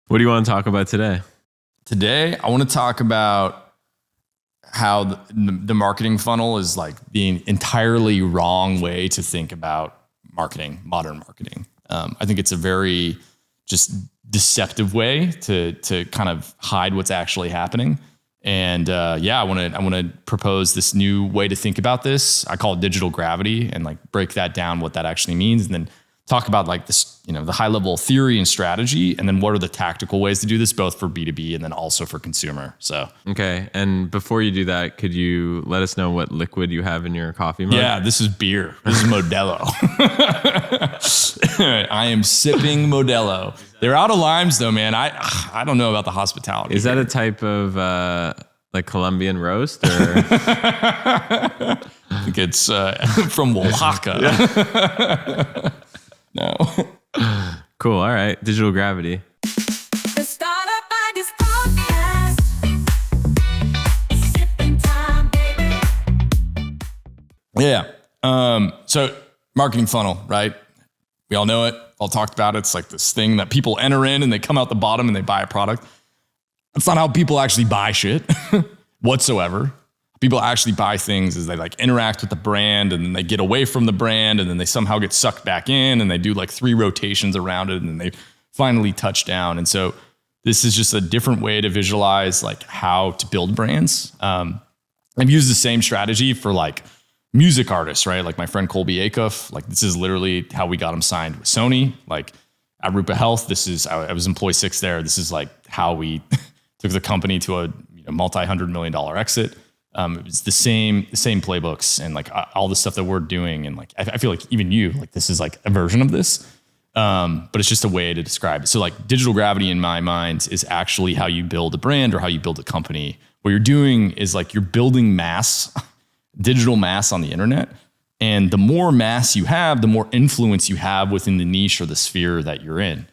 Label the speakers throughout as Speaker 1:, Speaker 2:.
Speaker 1: What do you want to talk about today?
Speaker 2: Today, I want to talk about how the marketing funnel is like the entirely wrong way to think about marketing, modern marketing. I think it's a very just deceptive way to kind of hide what's actually happening. And I want to propose this new way to think about this. I call it digital gravity, and like break that down, what that actually means, and then talk about like this, the high level theory and strategy, and then what are the tactical ways to do this, both for B2B and then also for consumer. So
Speaker 1: okay, and before you do that, could you let us know what liquid you have in your coffee mug?
Speaker 2: Yeah, this is beer. This is Modelo. I am sipping Modelo. They're out of limes though, man. I don't know about the hospitality.
Speaker 1: Is that a type of like Colombian roast, or?
Speaker 2: I think it's from Oaxaca. No.
Speaker 1: Cool. All right. Digital gravity.
Speaker 2: Yeah. So marketing funnel, right? We all know it. All talked about it. It's like this thing that people enter in and they come out the bottom and they buy a product. That's not how people actually buy shit whatsoever. People actually buy things as they like interact with the brand, and then they get away from the brand, and then they somehow get sucked back in, and they do like 3 rotations around it, and then they finally touch down. And so this is just a different way to visualize like how to build brands. I've used the same strategy for like music artists, right? Like my friend Colby Acuff, like this is literally how we got him signed with Sony. Like at Rupa Health, I was employee 6 there. This is like how we took the company to a multi-$100 million exit. It was the same playbooks and like all the stuff that we're doing. And like, I feel like even you, like this is like a version of this, but it's just a way to describe it. So like digital gravity in my mind is actually how you build a brand or how you build a company. What you're doing is like you're building mass, digital mass on the internet. And the more mass you have, the more influence you have within the niche or the sphere that you're in.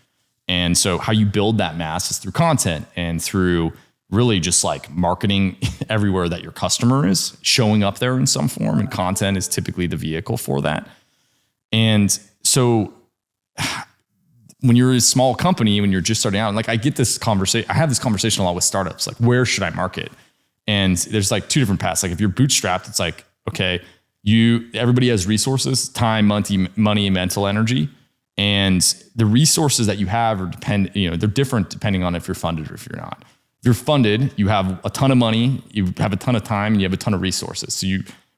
Speaker 2: And so how you build that mass is through content and through really just like marketing everywhere that your customer is, showing up there in some form, and content is typically the vehicle for that. And so when you're a small company, when you're just starting out, like I have this conversation a lot with startups, like where should I market? And there's like 2 different paths. Like if you're bootstrapped, it's like, okay, everybody has resources, time, money, mental energy. And the resources that you have they're different depending on if you're funded or if you're not. If you're funded, you have a ton of money, you have a ton of time, and you have a ton of resources. So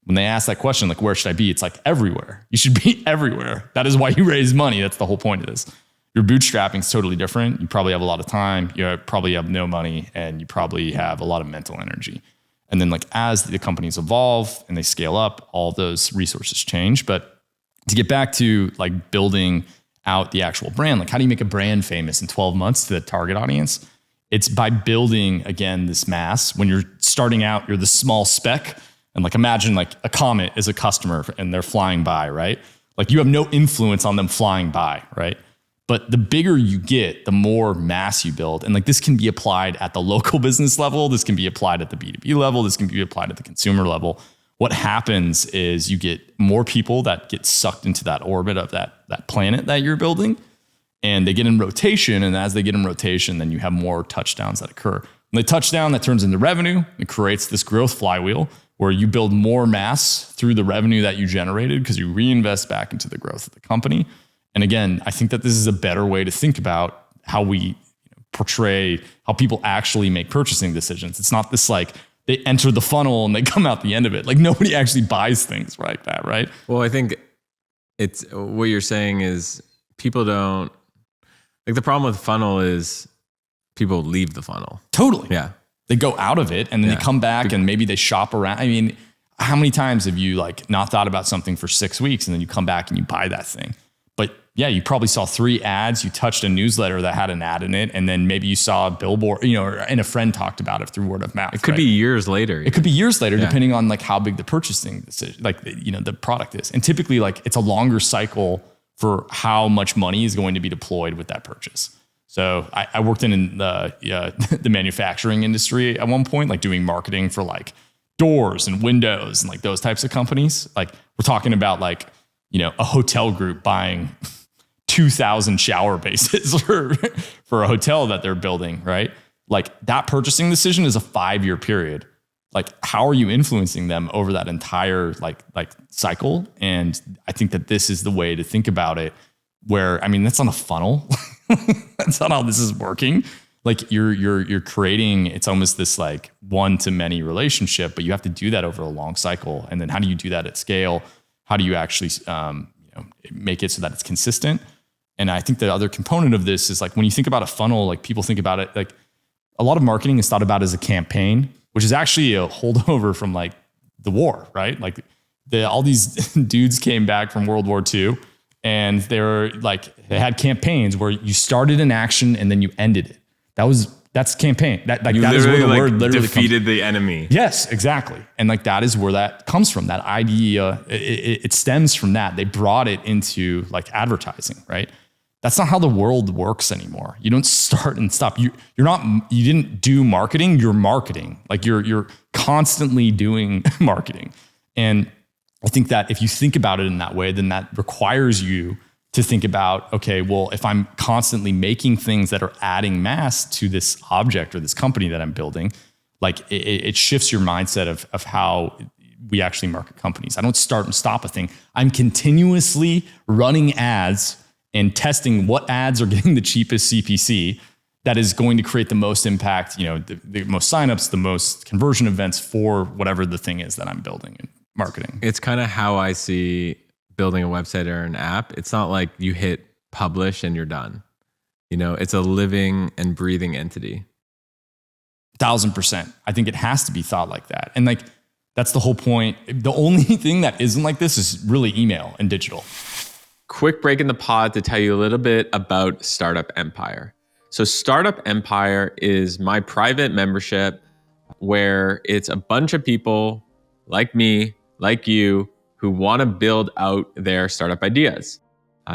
Speaker 2: when they ask that question, like, where should I be? It's like everywhere. You should be everywhere. That is why you raise money. That's the whole point of this. Your bootstrapping is totally different. You probably have a lot of time. You probably have no money, and you probably have a lot of mental energy. And then like as the companies evolve and they scale up, all those resources change. But to get back to like building out the actual brand, like how do you make a brand famous in 12 months to the target audience? It's by building, again, this mass. When you're starting out, you're the small speck. And like imagine like a comet is a customer and they're flying by, right? Like you have no influence on them flying by, right? But the bigger you get, the more mass you build. And like this can be applied at the local business level. This can be applied at the B2B level. This can be applied at the consumer level. What happens is you get more people that get sucked into that orbit of that planet that you're building. And they get in rotation. And as they get in rotation, then you have more touchdowns that occur. When they touch down, that turns into revenue. It creates this growth flywheel where you build more mass through the revenue that you generated because you reinvest back into the growth of the company. And again, I think that this is a better way to think about how we portray how people actually make purchasing decisions. It's not this like they enter the funnel and they come out the end of it. Like nobody actually buys things like that, right?
Speaker 1: Well, I think it's what you're saying is people don't. Like the problem with funnel is people leave the funnel.
Speaker 2: Totally.
Speaker 1: Yeah.
Speaker 2: They go out of it and then they come back and maybe they shop around. I mean, how many times have you like not thought about something for 6 weeks and then you come back and you buy that thing? But yeah, you probably saw 3 ads. You touched a newsletter that had an ad in it. And then maybe you saw a billboard, and a friend talked about it through word of mouth.
Speaker 1: It could be years later.
Speaker 2: It could be years later, depending on like how big the purchasing decision, like, the product is. And typically like it's a longer cycle for how much money is going to be deployed with that purchase. So I worked in the manufacturing industry at one point, like doing marketing for like doors and windows and like those types of companies. Like we're talking about like, a hotel group buying 2,000 shower bases for a hotel that they're building, right? Like that purchasing decision is a 5-year period. Like, how are you influencing them over that entire like cycle? And I think that this is the way to think about it, where, I mean, that's not a funnel. That's not how this is working. Like you're creating, it's almost this like one-to-many relationship, but you have to do that over a long cycle. And then how do you do that at scale? How do you actually make it so that it's consistent? And I think the other component of this is like, when you think about a funnel, like people think about it, like a lot of marketing is thought about as a campaign, which is actually a holdover from like the war, right? Like all these dudes came back from World War II and they had campaigns where you started an action and then you ended it. That's campaign. That is where the word literally
Speaker 1: defeated the enemy.
Speaker 2: Yes, exactly. And like that is where that comes from. That idea, it stems from that. They brought it into like advertising, right? That's not how the world works anymore. You don't start and stop. You didn't do marketing, you're marketing. Like you're constantly doing marketing. And I think that if you think about it in that way, then that requires you to think about, okay, well, if I'm constantly making things that are adding mass to this object or this company that I'm building, like it shifts your mindset of how we actually market companies. I don't start and stop a thing. I'm continuously running ads and testing what ads are getting the cheapest CPC that is going to create the most impact, the most signups, the most conversion events for whatever the thing is that I'm building and marketing.
Speaker 1: It's kind of how I see building a website or an app. It's not like you hit publish and you're done. It's a living and breathing entity.
Speaker 2: 1,000%. I think it has to be thought like that. And like, that's the whole point. The only thing that isn't like this is really email and digital.
Speaker 1: Quick break in the pod to tell you a little bit about Startup Empire. So Startup Empire is my private membership where it's a bunch of people like me, like you, who want to build out their startup ideas.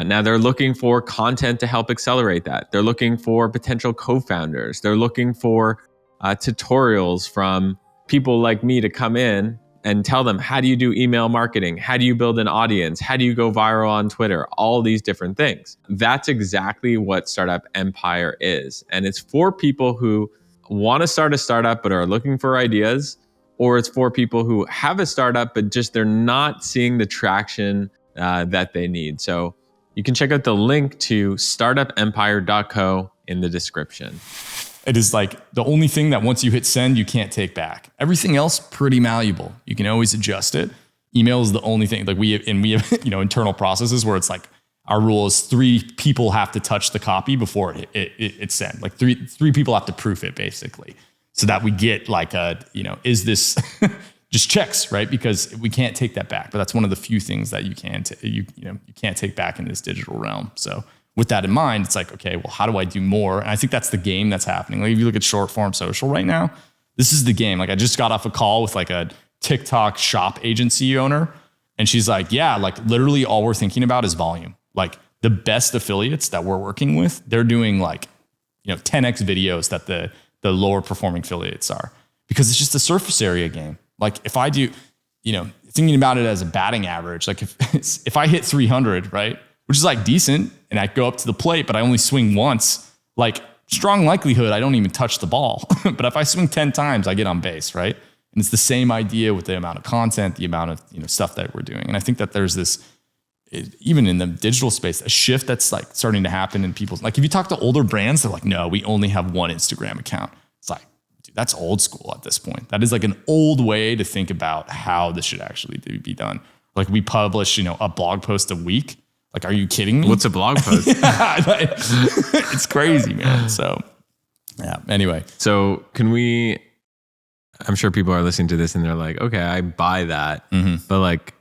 Speaker 1: Now they're looking for content to help accelerate that. They're looking for potential co-founders. They're looking for tutorials from people like me to come in and tell them, how do you do email marketing? How do you build an audience? How do you go viral on Twitter? All these different things. That's exactly what Startup Empire is. And it's for people who want to start a startup but are looking for ideas, or it's for people who have a startup but just they're not seeing the traction that they need. So you can check out the link to startupempire.co in the description.
Speaker 2: It is like the only thing that once you hit send, you can't take back. Everything else, pretty malleable. You can always adjust it. Email is the only thing. Like we have internal processes where it's like our rule is 3 people have to touch the copy before it's sent. Like three people have to proof it basically, so that we get like is this just checks, right? Because we can't take that back. But that's one of the few things that you can't take back in this digital realm. So with that in mind, it's like, okay, well, how do I do more? And I think that's the game that's happening. Like if you look at short form social right now, this is the game. Like I just got off a call with like a TikTok shop agency owner. And she's like, yeah, like literally all we're thinking about is volume. Like the best affiliates that we're working with, they're doing like, 10x videos that the lower performing affiliates are, because it's just a surface area game. Like if I do, thinking about it as a batting average, like if I hit 300, right, which is like decent, and I go up to the plate, but I only swing once, like strong likelihood I don't even touch the ball. But if I swing 10 times, I get on base, right? And it's the same idea with the amount of content, the amount of stuff that we're doing. And I think that there's this, even in the digital space, a shift that's like starting to happen in people's, like if you talk to older brands, they're like, no, we only have one Instagram account. It's like, dude, that's old school at this point. That is like an old way to think about how this should actually be done. Like we publish, a blog post a week. Like, are you kidding me?
Speaker 1: What's a blog post?
Speaker 2: It's crazy, man. So yeah, anyway.
Speaker 1: So I'm sure people are listening to this and they're like, okay, I buy that. Mm-hmm. But like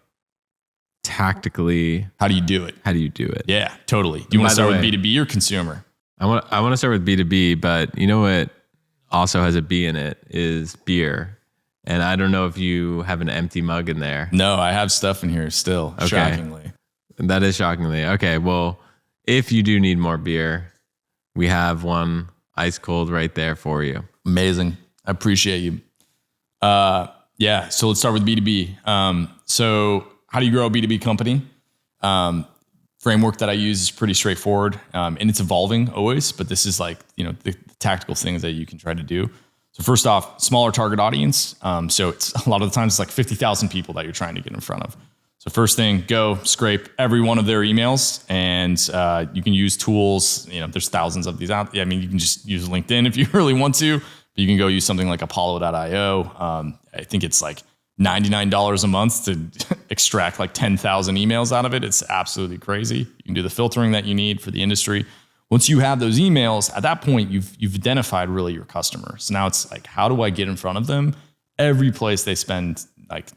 Speaker 1: tactically,
Speaker 2: how do you do it?
Speaker 1: Yeah,
Speaker 2: totally. Do you want to start with B2B or consumer?
Speaker 1: I want to start with B2B, but you know what also has a B in it is beer. And I don't know if you have an empty mug in there.
Speaker 2: No, I have stuff in here still, okay. Shockingly.
Speaker 1: That is shockingly. Okay, well, if you do need more beer, we have one ice cold right there for you.
Speaker 2: Amazing. I appreciate you. Yeah, so let's start with B2B. So how do you grow a B2B company? framework that I use is pretty straightforward, and it's evolving always, but this is like, the tactical things that you can try to do. So first off, smaller target audience. So it's a lot of the times it's like 50,000 people that you're trying to get in front of. So first thing, go scrape every one of their emails, and you can use tools. There's thousands of these out. I mean, you can just use LinkedIn if you really want to, but you can go use something like Apollo.io. I think it's like $99 a month to extract like 10,000 emails out of it. It's absolutely crazy. You can do the filtering that you need for the industry. Once you have those emails, at that point, you've identified really your customers. So now it's like, how do I get in front of them? Every place they spend like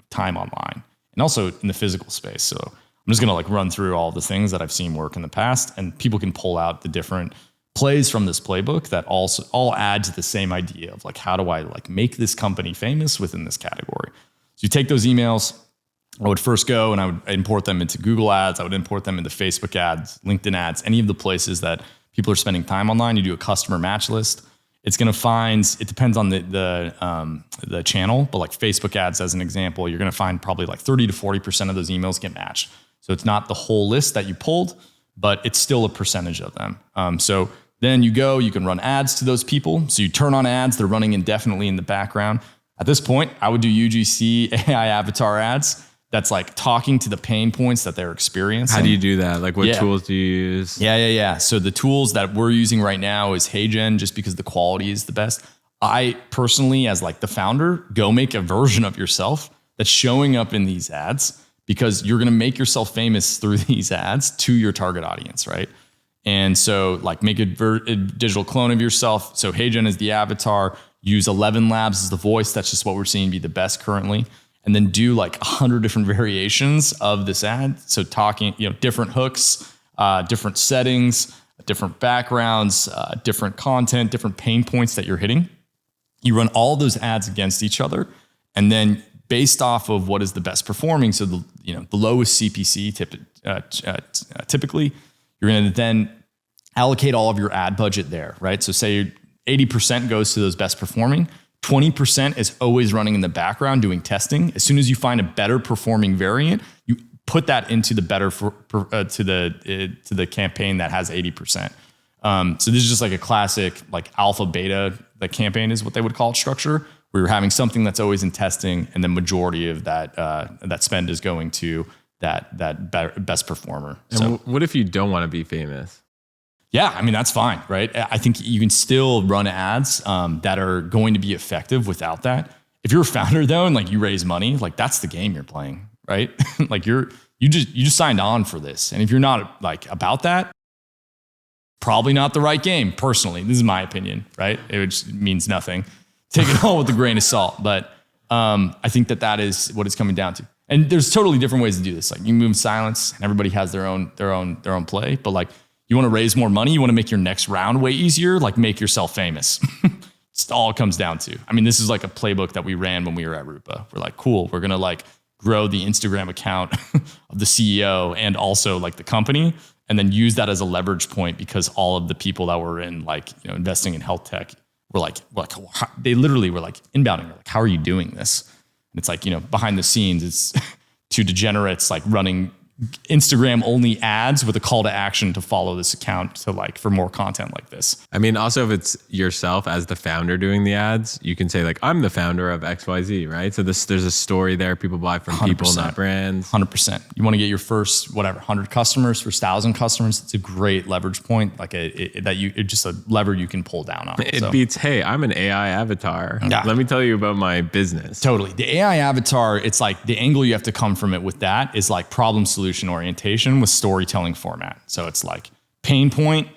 Speaker 2: time online, and also in the physical space. So I'm just gonna like run through all the things that I've seen work in the past, and people can pull out the different plays from this playbook that also all add to the same idea of like, how do I like make this company famous within this category? So you take those emails. I would first go and I would import them into Google ads. I would import them into Facebook ads, LinkedIn ads, any of the places that people are spending time online. You do a customer match list. It's going to find, it depends on the channel, but like Facebook ads as an example, you're going to find probably like 30 to 40% of those emails get matched. So it's not the whole list that you pulled, but it's still a percentage of them. So then you can run ads to those people. So you turn on ads, they're running indefinitely in the background. At this point, I would do UGC AI avatar ads. That's like talking to the pain points that they're experiencing.
Speaker 1: How do you do that? Like what tools do you use?
Speaker 2: Yeah. So the tools that we're using right now is HeyGen, just because the quality is the best. I personally, as like the founder, go make a version of yourself that's showing up in these ads, because you're going to make yourself famous through these ads to your target audience, right? And so like make a digital clone of yourself. So HeyGen is the avatar. Use 11 Labs as the voice. That's just what we're seeing be the best currently. And then do like 100 different variations of this ad. So talking, different hooks, different settings, different backgrounds, different content, different pain points that you're hitting. You run all those ads against each other, and then based off of what is the best performing, so the lowest CPC typically, you're going to then allocate all of your ad budget there, right? So say 80% goes to those best performing. 20% is always running in the background doing testing. As soon as you find a better performing variant, you put that into the to the campaign that has 80%. So this is just like a classic like alpha beta. The campaign is what they would call it structure, where you're having something that's always in testing, and the majority of that spend is going to that best performer.
Speaker 1: And so, what if you don't want to be famous?
Speaker 2: Yeah, I mean, that's fine, right? I think you can still run ads that are going to be effective without that. If you're a founder though, and like you raise money, like that's the game you're playing, right? Like you just signed on for this. And if you're not like about that, probably not the right game. Personally, this is my opinion, right? It just means nothing. Take it all with a grain of salt. But I think that is what it's coming down to. And there's totally different ways to do this. Like you move in silence, and everybody has their own play. But like, you want to raise more money, you want to make your next round way easier, like make yourself famous. It's all it comes down to. I mean, this is like a playbook that we ran when we were at Rupa. We're like, cool, we're going to like grow the Instagram account of the CEO and also like the company, and then use that as a leverage point, because all of the people that were in like, investing in health tech were like, they literally were like inbounding. Like, how are you doing this? And it's like, behind the scenes, it's two degenerates like running Instagram only ads with a call to action to follow this account to like for more content like this.
Speaker 1: I mean, also if it's yourself as the founder doing the ads, you can say like, I'm the founder of XYZ, right? So there's a story there. People buy from 100%. People, not brands.
Speaker 2: 100%. You want to get your first, 100 customers, first 1,000 customers. It's a great leverage point. Like it's just a lever you can pull down on.
Speaker 1: It beats, hey, I'm an AI avatar.
Speaker 2: Yeah.
Speaker 1: Let me tell you about my business.
Speaker 2: Totally. The AI avatar, it's like the angle you have to come from it with that is like problem solution orientation with storytelling format. So it's like pain point.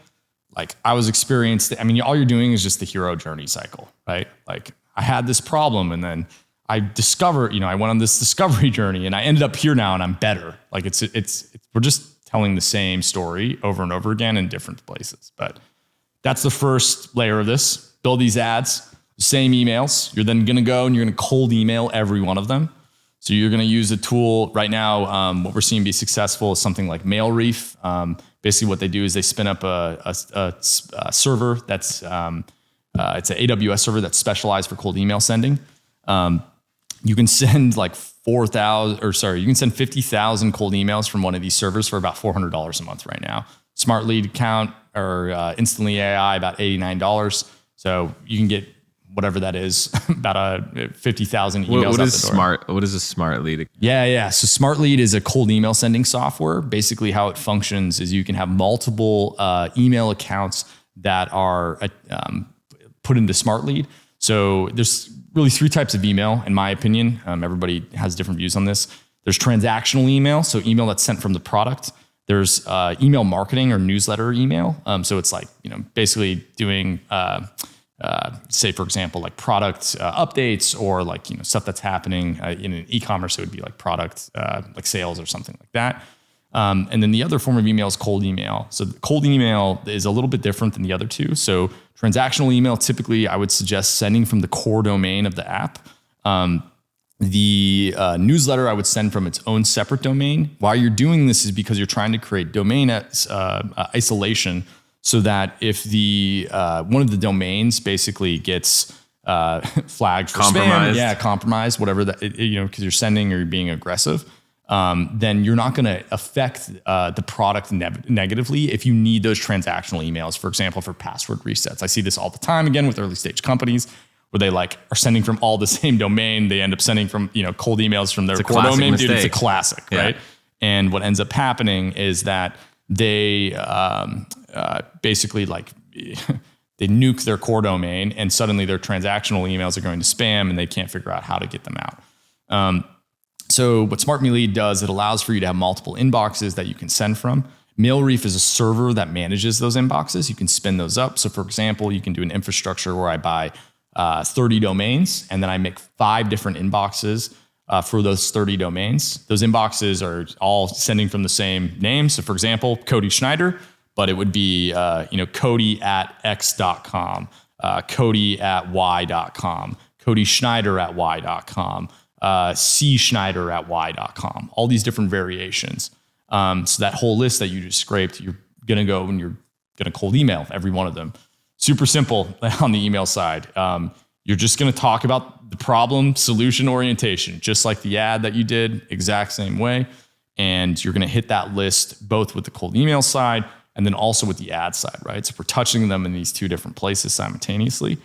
Speaker 2: Like I was experienced. I mean, all you're doing is just the hero journey cycle, right? Like I had this problem, and then I discovered, I went on this discovery journey, and I ended up here now, and I'm better. Like we're just telling the same story over and over again in different places. But that's the first layer of this. Build these ads, same emails. You're then going to go and you're going to cold email every one of them. So you're going to use a tool right now. What we're seeing be successful is something like MailReef. Basically, what they do is they spin up a server that's it's an AWS server that's specialized for cold email sending. you can send like 50,000 cold emails from one of these servers for about $400 a month right now. Smart lead count or instantly AI about $89. So you can get whatever that is, about 50,000 emails.
Speaker 1: What is smart? What is a smart lead?
Speaker 2: Yeah. So Smart Lead is a cold email sending software. Basically, how it functions is you can have multiple email accounts that are put into Smart Lead. So there's really three types of email, in my opinion. Everybody has different views on this. There's transactional email, so email that's sent from the product. There's email marketing or newsletter email. So it's like, basically doing, say for example, like product updates or like, stuff that's happening in an e-commerce. It would be like product, like sales or something like that. And then the other form of email is cold email. So cold email is a little bit different than the other two. So transactional email, typically I would suggest sending from the core domain of the app. The newsletter I would send from its own separate domain. Why you're doing this is because you're trying to create domain isolation, so that if the one of the domains basically gets flagged for spam, compromised, whatever that, because you're sending or you're being aggressive, then you're not going to affect the product negatively if you need those transactional emails, for example, for password resets. I see this all the time, again, with early stage companies where they like are sending from all the same domain. They end up sending from, cold emails from their core domain. Dude, it's a classic, right? And what ends up happening is that they basically like they nuke their core domain, and suddenly their transactional emails are going to spam and they can't figure out how to get them out. So what Smart Lead does, it allows for you to have multiple inboxes that you can send from. MailReef is a server that manages those inboxes. You can spin those up. So for example, you can do an infrastructure where I buy 30 domains, and then I make 5 different inboxes for those 30 domains. Those inboxes are all sending from the same name. So for example, Cody Schneider, but it would be Cody at x.com, Cody at y.com, Cody Schneider at y.com, C Schneider at y.com, all these different variations. So that whole list that you just scraped, you're going to go and you're going to cold email every one of them. Super simple on the email side. You're just going to talk about the problem solution orientation, just like the ad that you did, exact same way. And you're going to hit that list both with the cold email side and then also with the ad side, right? So we're touching them in these two different places simultaneously.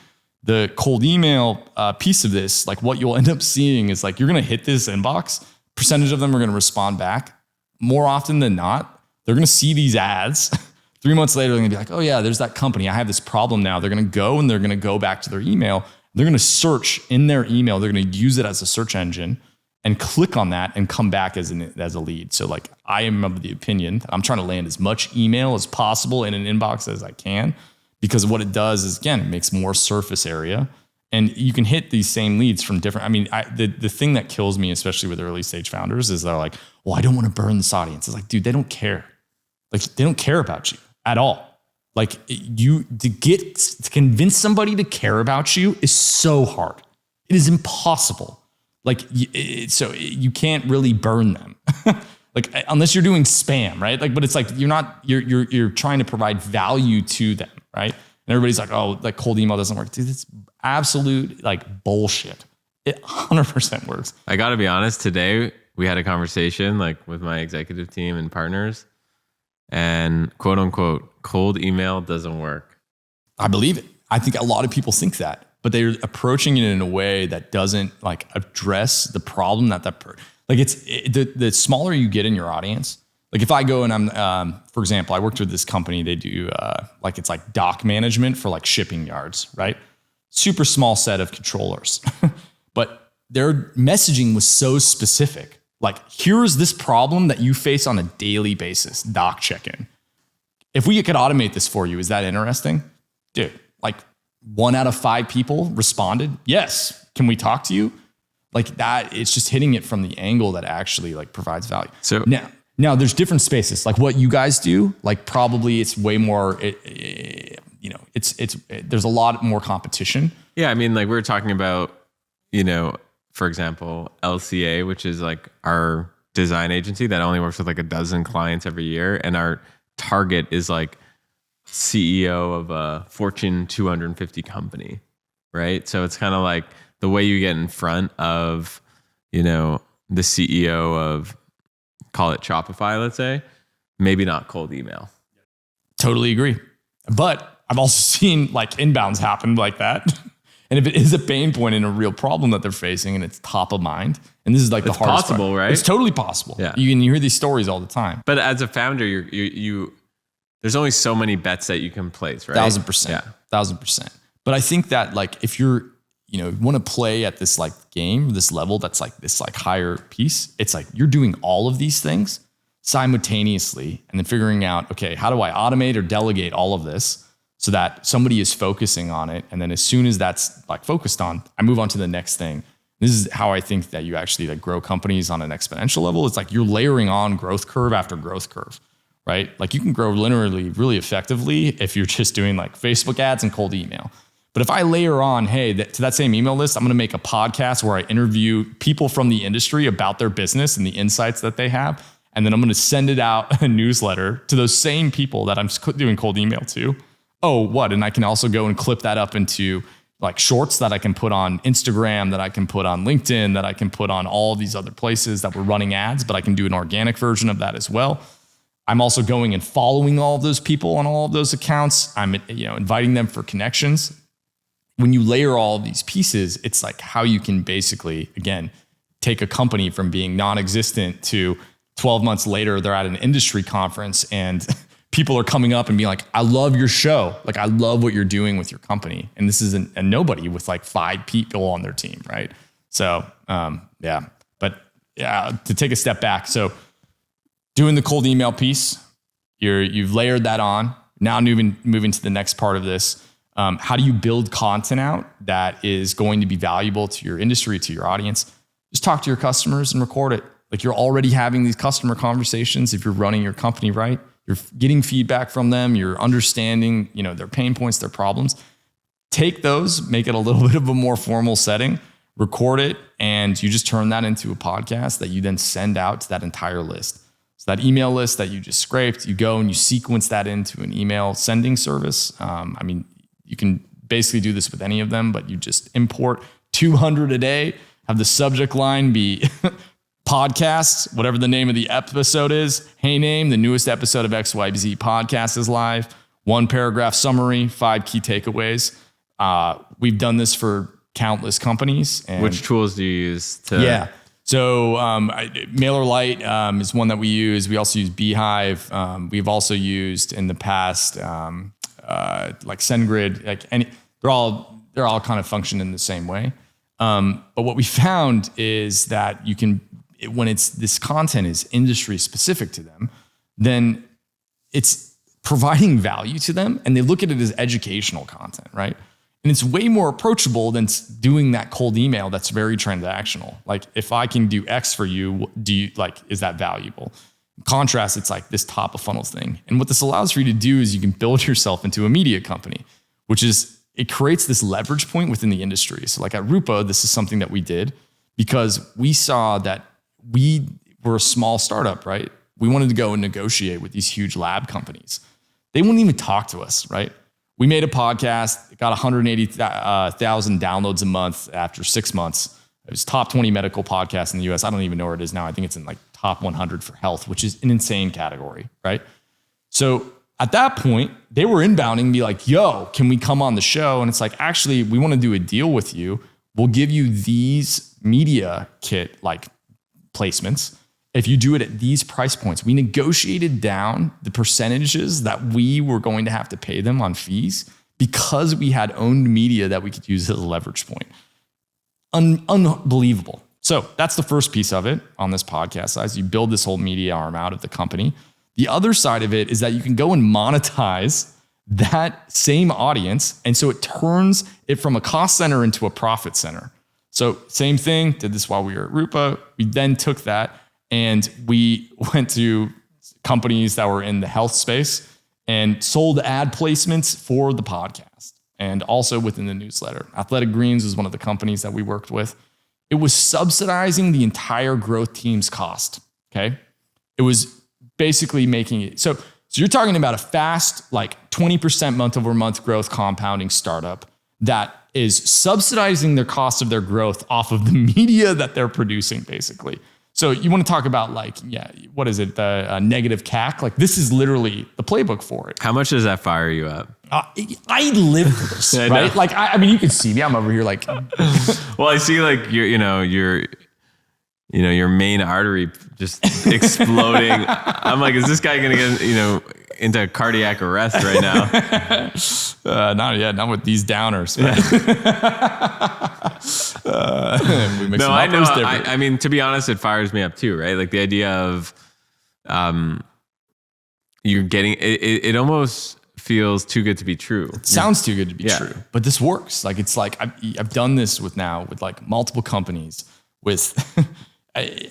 Speaker 2: The cold email piece of this, like what you'll end up seeing is like, you're going to hit this inbox. Percentage of them are going to respond back. More often than not, they're going to see these ads. 3 months later, they're going to be like, oh yeah, there's that company. I have this problem now. They're going to go and they're going to go back to their email. They're going to search in their email. They're going to use it as a search engine and click on that and come back as a lead. So like, I am of the opinion that I'm trying to land as much email as possible in an inbox as I can, because what it does is, again, it makes more surface area, and you can hit these same leads from different. The thing that kills me, especially with early stage founders, is they're like, well, I don't want to burn this audience. It's like, dude, they don't care. Like, they don't care about you at all. Like, to convince somebody to care about you is so hard. It is impossible. Like, so you can't really burn them. Like, unless you're doing spam, right? Like, but it's like, you're trying to provide value to them, right? And everybody's like, oh, like cold email doesn't work. Dude, it's absolute like bullshit. It 100% works.
Speaker 1: I got to be honest, today we had a conversation like with my executive team and partners, and quote unquote, cold email doesn't work.
Speaker 2: I believe it. I think a lot of people think that, but they're approaching it in a way that doesn't like address the problem the smaller you get in your audience. Like if I go and I'm, for example, I worked with this company, they do it's like dock management for like shipping yards, right? Super small set of controllers, but their messaging was so specific. Like, here's this problem that you face on a daily basis, dock check-in. If we could automate this for you, is that interesting? Dude, like 1 out of 5 people responded, yes, can we talk to you? Like that, it's just hitting it from the angle that actually like provides value. So now there's different spaces, like what you guys do, like probably it's way more, there's a lot more competition.
Speaker 1: Yeah. I mean, like we were talking about, for example, LCA, which is like our design agency that only works with like 12 clients every year. And our target is like CEO of a Fortune 250 company, right? So it's kind of like the way you get in front of the CEO of, call it Shopify, let's say, maybe not cold email.
Speaker 2: Totally agree. But I've also seen like inbounds happen like that. And if it is a pain point and a real problem that they're facing and it's top of mind, and this is like the hardest
Speaker 1: possible,
Speaker 2: part.
Speaker 1: right?
Speaker 2: It's totally possible.
Speaker 1: Yeah.
Speaker 2: You hear these stories all the time.
Speaker 1: But as a founder, you there's only so many bets that you can place, right?
Speaker 2: 1,000%.
Speaker 1: Yeah.
Speaker 2: 1,000%. But I think that like if you're, want to play at this like game, this level that's like this like higher piece, it's like you're doing all of these things simultaneously and then figuring out, okay, how do I automate or delegate all of this so that somebody is focusing on it? And then as soon as that's like focused on, I move on to the next thing. This is how I think that you actually like grow companies on an exponential level. It's like you're layering on growth curve after growth curve, right? Like you can grow linearly really effectively if you're just doing like Facebook ads and cold email. But if I layer on, hey, to that same email list, I'm going to make a podcast where I interview people from the industry about their business and the insights that they have. And then I'm going to send it out a newsletter to those same people that I'm doing cold email to. Oh, what? And I can also go and clip that up into like shorts that I can put on Instagram, that I can put on LinkedIn, that I can put on all these other places that we're running ads, but I can do an organic version of that as well. I'm also going and following all of those people on all of those accounts. I'm inviting them for connections. When you layer all of these pieces, it's like how you can basically, again, take a company from being non-existent to 12 months later, they're at an industry conference and people are coming up and being like, I love your show. Like, I love what you're doing with your company. And this is a nobody with like 5 people on their team, right? So, yeah. But yeah, to take a step back. So doing the cold email piece, you've layered that on. Now moving to the next part of this. How do you build content out that is going to be valuable to your industry, to your audience? Just talk to your customers and record it. Like you're already having these customer conversations. If you're running your company right, you're getting feedback from them. You're understanding, their pain points, their problems. Take those, make it a little bit of a more formal setting, record it, and you just turn that into a podcast that you then send out to that entire list. So that email list that you just scraped, you go and you sequence that into an email sending service. You can basically do this with any of them, but you just import 200 a day, have the subject line be podcasts, whatever the name of the episode is. Hey name, the newest episode of XYZ podcast is live. 1 paragraph summary, 5 key takeaways. We've done this for countless companies. And
Speaker 1: which tools do you use to?
Speaker 2: Yeah. So MailerLite is one that we use. We also use Beehive. We've also used in the past like SendGrid. They're all kind of function in the same way. But what we found is that you can, when this content is industry specific to them, then it's providing value to them, and they look at it as educational content, right? And it's way more approachable than doing that cold email that's very transactional. Like, if I can do X for you, is that valuable? In contrast, it's like this top of funnel thing. And what this allows for you to do is you can build yourself into a media company, which is, it creates this leverage point within the industry. So like at Rupa, this is something that we did because we saw that we were a small startup, right? We wanted to go and negotiate with these huge lab companies. They wouldn't even talk to us, right? We made a podcast. It got 180,000 downloads a month after 6 months. It was top 20 medical podcast in the US. I don't even know where it is now. I think it's in like top 100 for health, which is an insane category, right? So at that point, they were inbounding me like, yo, can we come on the show? And it's like, actually, we want to do a deal with you. We'll give you these media kit like placements if you do it at these price points. We negotiated down the percentages that we were going to have to pay them on fees because we had owned media that we could use as a leverage point. Unbelievable. So that's the first piece of it on this podcast size. You build this whole media arm out of the company. The other side of it is that you can go and monetize that same audience. And so it turns it from a cost center into a profit center. So same thing, did this while we were at Rupa. We then took that and we went to companies that were in the health space and sold ad placements for the podcast and also within the newsletter. Athletic Greens was one of the companies that we worked with. It was subsidizing the entire growth team's cost, okay? It was basically making it, so you're talking about a fast, like 20% month over month growth compounding startup that is subsidizing their cost of their growth off of the media that they're producing, basically. So you want to talk about like, what is it? The negative CAC? Like this is literally the playbook for it.
Speaker 1: How much does that fire you up?
Speaker 2: I live for this, right? Like, I mean, you can see me. I'm over here like.
Speaker 1: Well, I see like your main artery just exploding. I'm like, is this guy going to get, into cardiac arrest right now?
Speaker 2: Not yet. Not with these downers.
Speaker 1: No, I know. I mean, to be honest, it fires me up too, right? Like the idea of, you're getting it almost feels too good to be true.
Speaker 2: It sounds too good to be true, but this works. Like it's like I've done this with like multiple companies with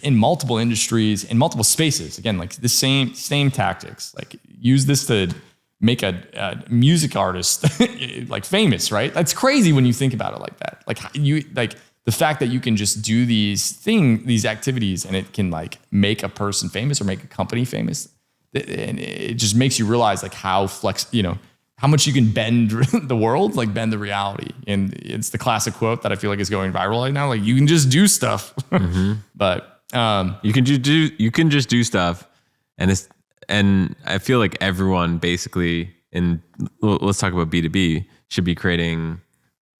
Speaker 2: in multiple industries, in multiple spaces. Again, like the same tactics. Like use this to make a music artist like famous, right? That's crazy when you think about it like that. Like the fact that you can just do these activities and it can like make a person famous or make a company famous. And it just makes you realize like how how much you can bend the world, like bend the reality. And it's the classic quote that I feel like is going viral right now. Like you can just do stuff, but
Speaker 1: you can just do stuff. And I feel like everyone basically let's talk about B2B should be creating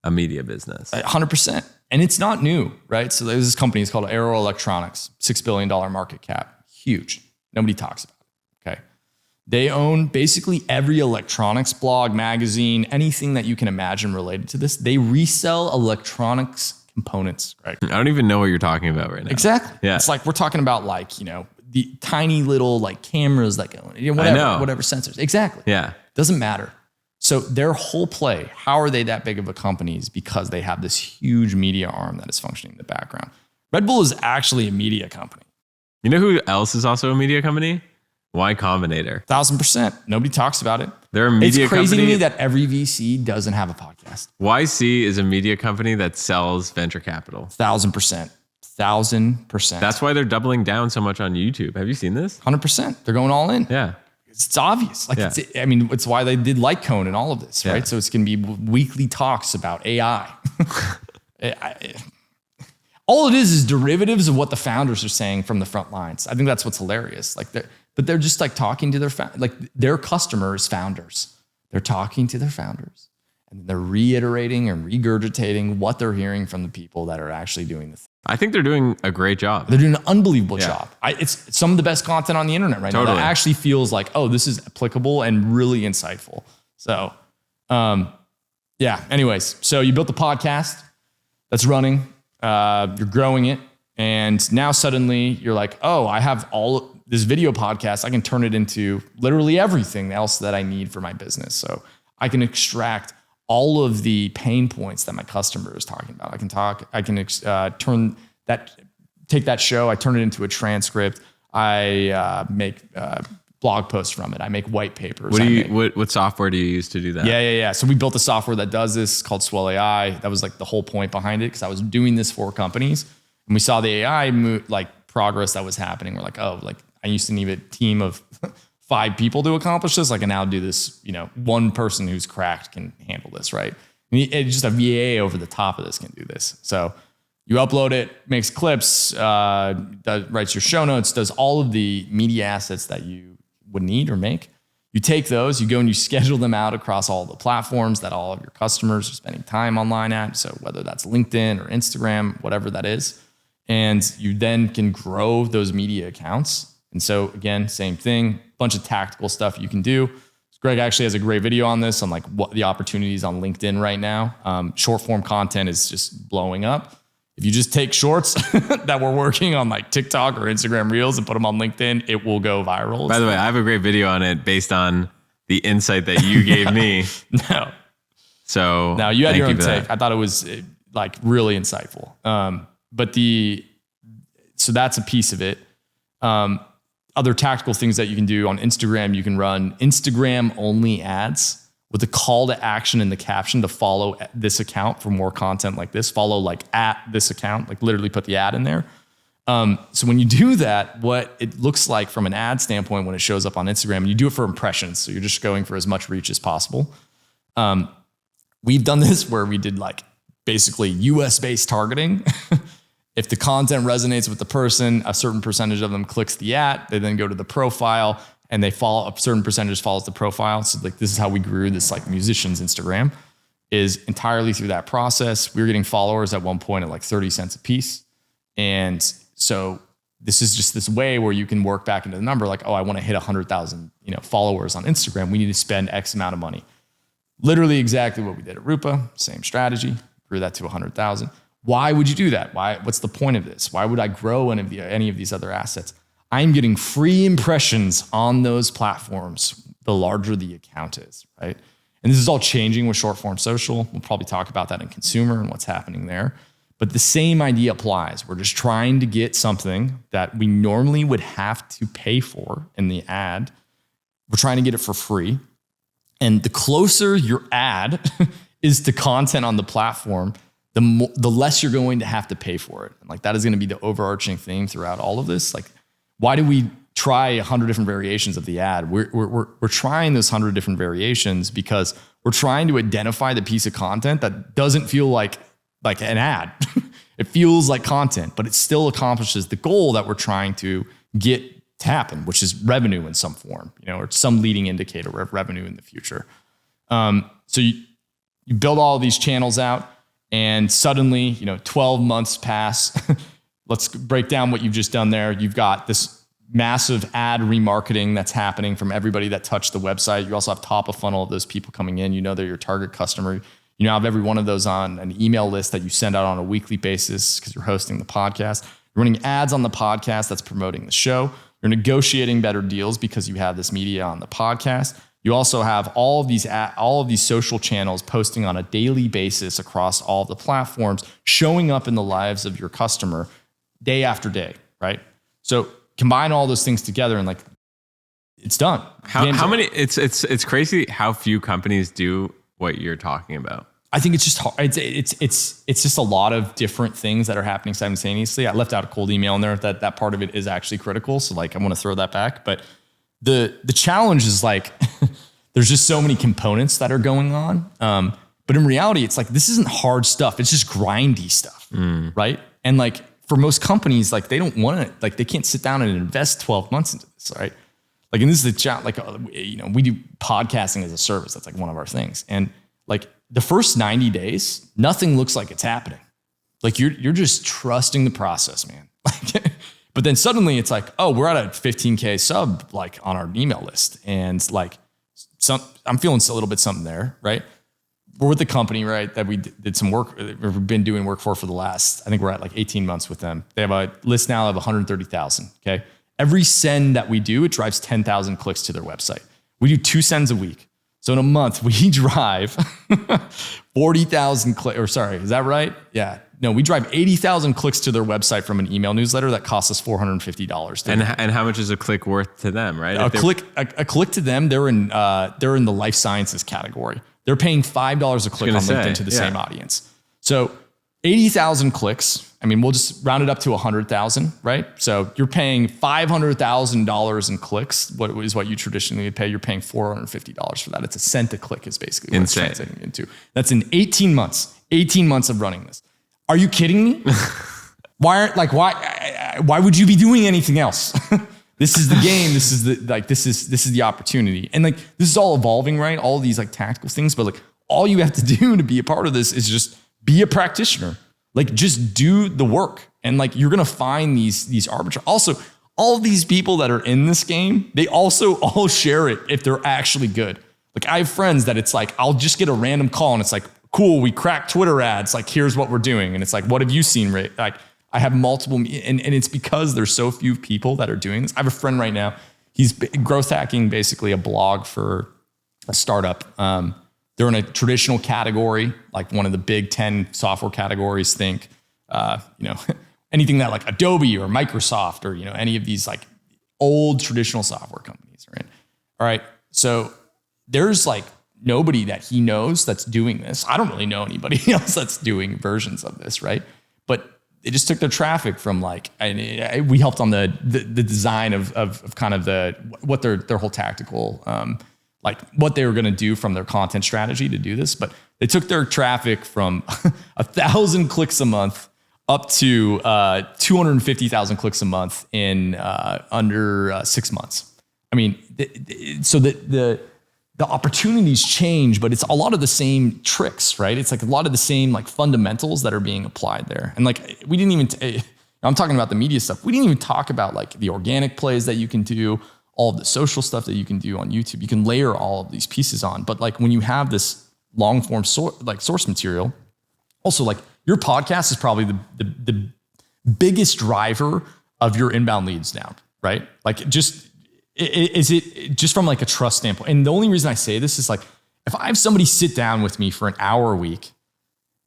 Speaker 1: a media business.
Speaker 2: 100%. And it's not new, right? So there's this company, it's called Aero Electronics, $6 billion market cap, huge. Nobody talks about it, okay? They own basically every electronics blog, magazine, anything that you can imagine related to this. They resell electronics components, right?
Speaker 1: I don't even know what you're talking about right now.
Speaker 2: Exactly.
Speaker 1: Yeah.
Speaker 2: It's like we're talking about like, the tiny little like cameras that go in, whatever sensors. Exactly.
Speaker 1: Yeah.
Speaker 2: Doesn't matter. So their whole play, how are they that big of a company is because they have this huge media arm that is functioning in the background. Red Bull is actually a media company.
Speaker 1: You know who else is also a media company? Y Combinator.
Speaker 2: 1,000%. Nobody talks about it.
Speaker 1: They're a media company.
Speaker 2: It's crazy to me that every VC doesn't have a podcast.
Speaker 1: YC is a media company that sells venture capital.
Speaker 2: 1,000%. 1,000%.
Speaker 1: That's why they're doubling down so much on YouTube. Have you seen this?
Speaker 2: 100%. They're going all in.
Speaker 1: Yeah.
Speaker 2: It's obvious. Like, it's why they did Litecoin and all of this, right? So it's going to be weekly talks about AI. All it is derivatives of what the founders are saying from the front lines. I think that's what's hilarious. But they're just like talking to their customers, founders. They're talking to their founders and they're reiterating and regurgitating what they're hearing from the people that are actually doing the thing.
Speaker 1: I think they're doing a great job.
Speaker 2: They're doing an unbelievable job. It's some of the best content on the internet right now. That actually feels like, oh, this is applicable and really insightful. So, anyways, so you built the podcast that's running, you're growing it. And now suddenly you're like, oh, I have all this video podcast. I can turn it into literally everything else that I need for my business. So I can extract all of the pain points that my customer is talking about. Take that show, I turn it into a transcript. I make blog posts from it. I make white papers.
Speaker 1: What software do you use to do that?
Speaker 2: Yeah. So we built a software that does this called Swell AI. That was like the whole point behind it because I was doing this for companies and we saw the AI progress that was happening. We're like, oh, like I used to need a team of 5 people to accomplish this. I can now do this, one person who's cracked can handle this, right? And just a VA over the top of this can do this. So you upload it, makes clips, writes your show notes, does all of the media assets that you would need or make. You take those, you go and you schedule them out across all the platforms that all of your customers are spending time online at. So whether that's LinkedIn or Instagram, whatever that is. And you then can grow those media accounts. And so again, same thing, bunch of tactical stuff you can do. Greg actually has a great video on this on like what the opportunities on LinkedIn right now. Short form content is just blowing up. If you just take shorts that we're working on like TikTok or Instagram Reels and put them on LinkedIn, it will go viral.
Speaker 1: By the way, I have a great video on it based on the insight that you gave me.
Speaker 2: No.
Speaker 1: So
Speaker 2: now you had your own take. I thought it was like really insightful. So that's a piece of it. Other tactical things that you can do on Instagram, you can run Instagram only ads with a call to action in the caption to follow this account for more content like this. Follow like at this account, like literally put the ad in there. So when you do that, what it looks like from an ad standpoint when it shows up on Instagram, and you do it for impressions. So you're just going for as much reach as possible. we've done this where we did like basically US based targeting. If the content resonates with the person, a certain percentage of them clicks the ad, they then go to the profile and they follow, a certain percentage follows the profile. So like this is how we grew this like musicians Instagram, is entirely through that process. We were getting followers at one point at like 30 cents a piece. And so this is just this way where you can work back into the number like, oh, I want to hit 100,000, followers on Instagram. We need to spend X amount of money. Literally exactly what we did at Rupa, same strategy, grew that to 100,000. Why would you do that? What's the point of this? Why would I grow any of these other assets? I'm getting free impressions on those platforms the larger the account is, right? And this is all changing with short form social. We'll probably talk about that in consumer and what's happening there. But the same idea applies. We're just trying to get something that we normally would have to pay for in the ad. We're trying to get it for free. And the closer your ad is to content on the platform, the less you're going to have to pay for it. And like that is going to be the overarching theme throughout all of this. Like, why do we try 100 different variations of the ad? We're trying those 100 different variations because we're trying to identify the piece of content that doesn't feel like an ad. It feels like content, but it still accomplishes the goal that we're trying to get to happen, which is revenue in some form, or some leading indicator of revenue in the future. So you build all of these channels out, and suddenly, 12 months pass. Let's break down what you've just done there. You've got this massive ad remarketing that's happening from everybody that touched the website. You also have top of funnel of those people coming in. They're your target customer. You now have every one of those on an email list that you send out on a weekly basis because you're hosting the podcast. You're running ads on the podcast that's promoting the show. You're negotiating better deals because you have this media on the podcast. You also have all of these social channels posting on a daily basis across all of the platforms, showing up in the lives of your customer day after day, right? So combine all those things together and it's done.
Speaker 1: How many? It's crazy how few companies do what you're talking about.
Speaker 2: I think it's just hard. It's just a lot of different things that are happening simultaneously. I left out a cold email in there. That part of it is actually critical. So I want to throw that back. But the challenge is there's just so many components that are going on. But in reality, it's this isn't hard stuff. It's just grindy stuff, right? And for most companies, they don't want it. They can't sit down and invest 12 months into this, right? And this is the challenge. We do podcasting as a service. That's one of our things. And the first 90 days, nothing looks like it's happening. You're just trusting the process, man. But then suddenly it's oh, we're at a 15K sub on our email list. And I'm feeling a little bit something there, right? We're with the company, right, that we did some work, we've been doing work for the last, I think we're at 18 months with them. They have a list now of 130,000, okay? Every send that we do, it drives 10,000 clicks to their website. We do 2 sends a week. So in a month, we drive 40,000 clicks, or sorry, is that right? Yeah. No, we drive 80,000 clicks to their website from an email newsletter that costs us $450.
Speaker 1: And how much is a click worth to them, right?
Speaker 2: A click to them, they're in the life sciences category. They're paying $5 a click on LinkedIn to the same audience. So 80,000 clicks. I mean, we'll just round it up to 100,000, right? So you're paying $500,000 in clicks. What is what you traditionally would pay? You're paying $450 for that. It's a cent a click is basically what it's translating into. That's in 18 months. 18 months of running this. Are you kidding me? Why would you be doing anything else? This is the game. This is the opportunity. And this is all evolving, right? All these tactical things, but all you have to do to be a part of this is just be a practitioner. Just do the work. And you're going to find these arbitrage. Also, all of these people that are in this game, they also all share it if they're actually good. I have friends that it's I'll just get a random call and it's cool, we cracked Twitter ads. Here's what we're doing. And it's what have you seen, Ray? I have multiple, and it's because there's so few people that are doing this. I have a friend right now. He's growth hacking, basically a blog for a startup. They're in a traditional category, one of the big 10 software categories. Think, anything that Adobe or Microsoft or, any of these old traditional software companies, right? All right. So there's nobody that he knows that's doing this. I don't really know anybody else that's doing versions of this, right? But they just took their traffic from we helped on the design of kind of what their whole tactical like what they were going to do from their content strategy to do this, but they took their traffic from 1,000 clicks a month up to 250,000 clicks a month in under 6 months. I mean, so the opportunities change, but it's a lot of the same tricks, right? It's like a lot of the same like fundamentals that are being applied there. And like we didn't even, I'm talking about the media stuff. We didn't even talk about like the organic plays that you can do, all of the social stuff that you can do on YouTube. You can layer all of these pieces on. But like when you have this long form source material, also like your podcast is probably the biggest driver of your inbound leads now, right? Like is it just from like a trust standpoint? And the only reason I say this is like, if I have somebody sit down with me for an hour a week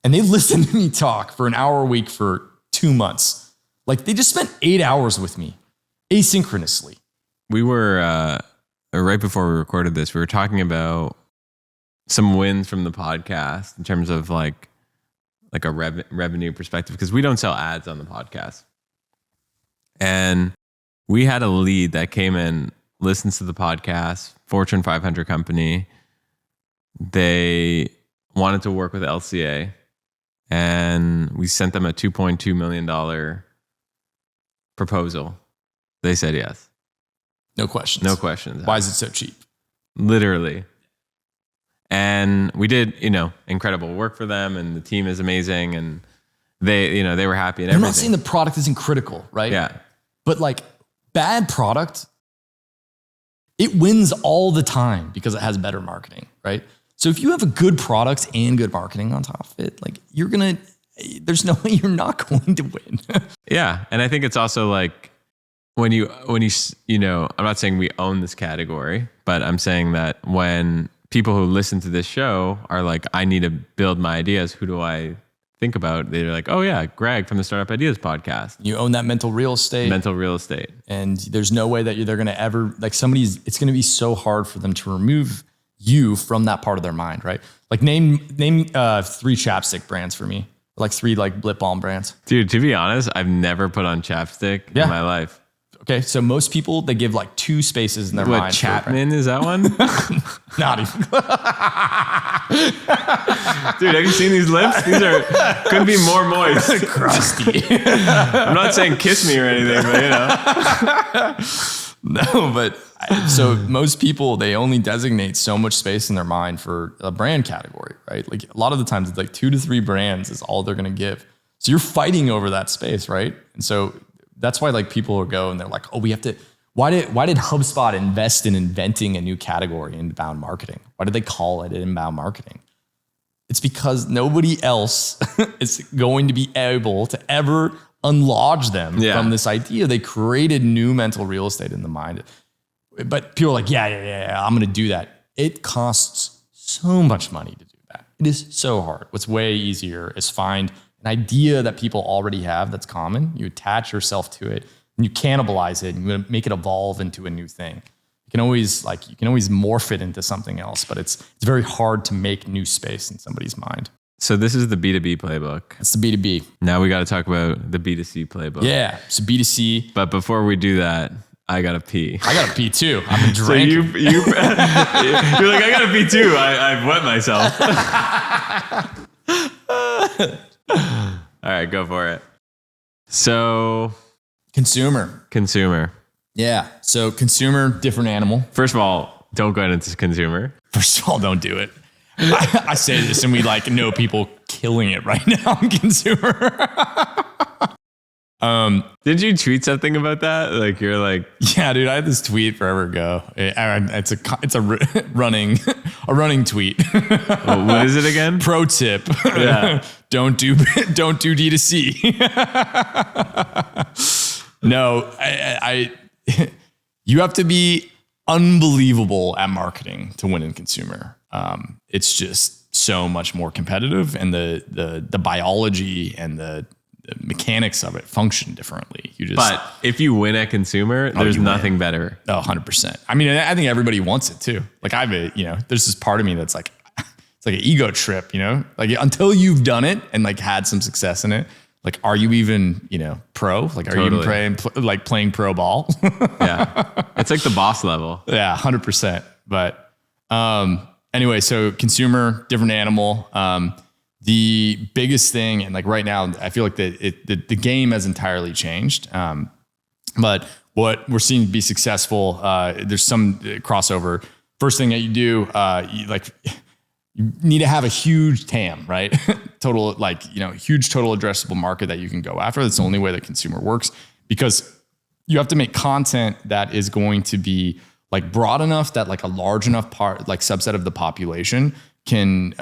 Speaker 2: and they listen to me talk for an hour a week for 2 months, like they just spent 8 hours with me asynchronously.
Speaker 1: We were, right before we recorded this, we were talking about some wins from the podcast in terms of like a revenue perspective, because we don't sell ads on the podcast. And we had a lead that came in, listens to the podcast, Fortune 500 company. They wanted to work with LCA, and we sent them a $2.2 million proposal. They said yes.
Speaker 2: No questions.
Speaker 1: No questions.
Speaker 2: Why is it so cheap?
Speaker 1: Literally. And we did, incredible work for them, and the team is amazing, and they were happy and everything.
Speaker 2: I'm not saying the product isn't critical, right?
Speaker 1: Yeah.
Speaker 2: But like bad product, it wins all the time because it has better marketing, right? So if you have a good product and good marketing on top of it, like there's no way you're not going to win.
Speaker 1: Yeah. And I think it's also like when you, I'm not saying we own this category, but I'm saying that when people who listen to this show are like, I need to build my ideas, who do I think about? They're like, oh yeah, Greg from the Startup Ideas podcast.
Speaker 2: You own that mental real estate.
Speaker 1: And
Speaker 2: there's no way that they're going to ever, like it's going to be so hard for them to remove you from that part of their mind, right? Like name 3 chapstick brands for me. Like 3 like lip balm brands.
Speaker 1: Dude, to be honest, I've never put on chapstick in my life.
Speaker 2: Okay, so most people, they give like 2 spaces in their mind.
Speaker 1: What, Chapman, is that one?
Speaker 2: Not even.
Speaker 1: Dude, have you seen these lips? These couldn't be more moist.
Speaker 2: Crusty.
Speaker 1: I'm not saying kiss me or anything, but
Speaker 2: No, but so most people, they only designate so much space in their mind for a brand category, right? Like a lot of the times it's like 2 to 3 brands is all they're going to give. So you're fighting over that space, right? And so that's why like people will go and they're like, oh, we have to, why did HubSpot invest in inventing a new category, inbound marketing? Why did they call it inbound marketing? It's because nobody else is going to be able to ever unlodge them from this idea. They created new mental real estate in the mind. But people are like, yeah, I'm going to do that. It costs so much money to do that. It is so hard. What's way easier is find an idea that people already have that's common. You attach yourself to it and you cannibalize it and you make it evolve into a new thing. You can always morph it into something else, but it's very hard to make new space in somebody's mind.
Speaker 1: So this is the B2B playbook.
Speaker 2: It's the B2B.
Speaker 1: Now we got to talk about the B2C playbook.
Speaker 2: Yeah, it's B2C.
Speaker 1: But before we do that, I got to pee.
Speaker 2: I got to pee too. I've been drinking.
Speaker 1: So you're like, I got to pee too. I've wet myself. All right, go for it. So consumer.
Speaker 2: Yeah. So consumer, different animal.
Speaker 1: First of all, don't go into consumer.
Speaker 2: First of all, don't do it. I say this and we like know people killing it right now in consumer.
Speaker 1: Did you tweet something about that? Like you're like,
Speaker 2: yeah, dude, I had this tweet forever ago. It's a running tweet.
Speaker 1: What is it again?
Speaker 2: Pro tip.
Speaker 1: Yeah.
Speaker 2: Don't do D2C. No, you have to be unbelievable at marketing to win in consumer. It's just so much more competitive, and the biology and the mechanics of it function differently. But
Speaker 1: if you win at consumer, there's nothing better.
Speaker 2: Oh, 100%. I mean, I think everybody wants it too. Like there's this part of me that's like, it's like an ego trip, like until you've done it and like had some success in it. Like, are you even, pro? Like, are you even playing pro ball?
Speaker 1: Yeah. It's like the boss level.
Speaker 2: Yeah, 100%. But Anyway, so consumer, different animal. The biggest thing, and like right now, I feel like the game has entirely changed. But what we're seeing to be successful, there's some crossover. First thing that you do, you need to have a huge TAM, right? Total, huge total addressable market that you can go after. That's the only way that consumer works, because you have to make content that is going to be like broad enough that like a large enough part, like subset of the population can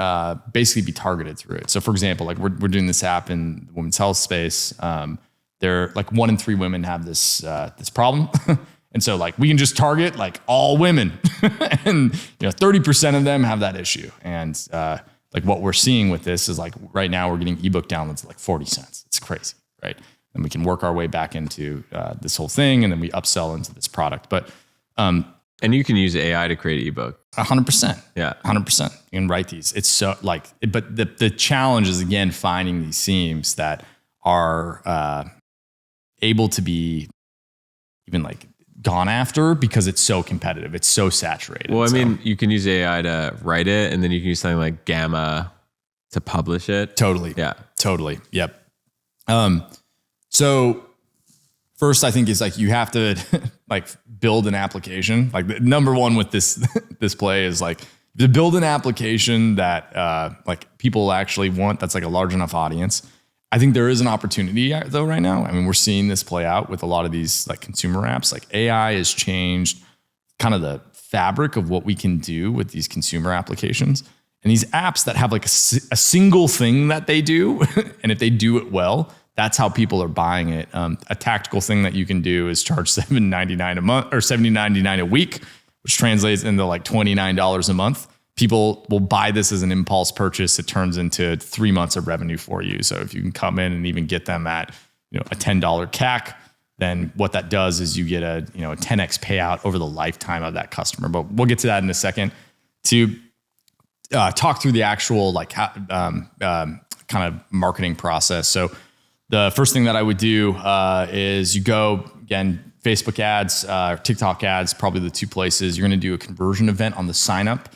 Speaker 2: basically be targeted through it. So for example, like we're doing this app in the women's health space. They're like 1 in 3 women have this problem. And so like we can just target like all women and 30% of them have that issue. And like what we're seeing with this is like right now we're getting ebook downloads at like 40 cents. It's crazy, right? And we can work our way back into this whole thing, and then we upsell into this product. But
Speaker 1: and you can use AI to create an ebook.
Speaker 2: 100%.
Speaker 1: Yeah.
Speaker 2: 100%. You can write these. It's so like, but the challenge is again, finding these themes that are able to be even like gone after, because it's so competitive. It's so saturated.
Speaker 1: Well, I mean, you can use AI to write it, and then you can use something like Gamma to publish it.
Speaker 2: Totally.
Speaker 1: Yeah.
Speaker 2: Totally. Yep. So first, I think is like you have to like build an application. Like the number one with this play is like to build an application that like people actually want. That's like a large enough audience. I think there is an opportunity though right now. I mean, we're seeing this play out with a lot of these like consumer apps. Like AI has changed kind of the fabric of what we can do with these consumer applications. And these apps that have like a single thing that they do, and if they do it well, that's how people are buying it. A tactical thing that you can do is charge $7.99 a month or $70.99 a week, which translates into like $29 a month. People will buy this as an impulse purchase. It turns into 3 months of revenue for you. So if you can come in and even get them at a $10 CAC, then what that does is you get a 10x payout over the lifetime of that customer. But we'll get to that in a second. To talk through the actual kind of marketing process. So the first thing that I would do is you go, again, Facebook ads, TikTok ads, probably the two places. You're going to do a conversion event on the sign up.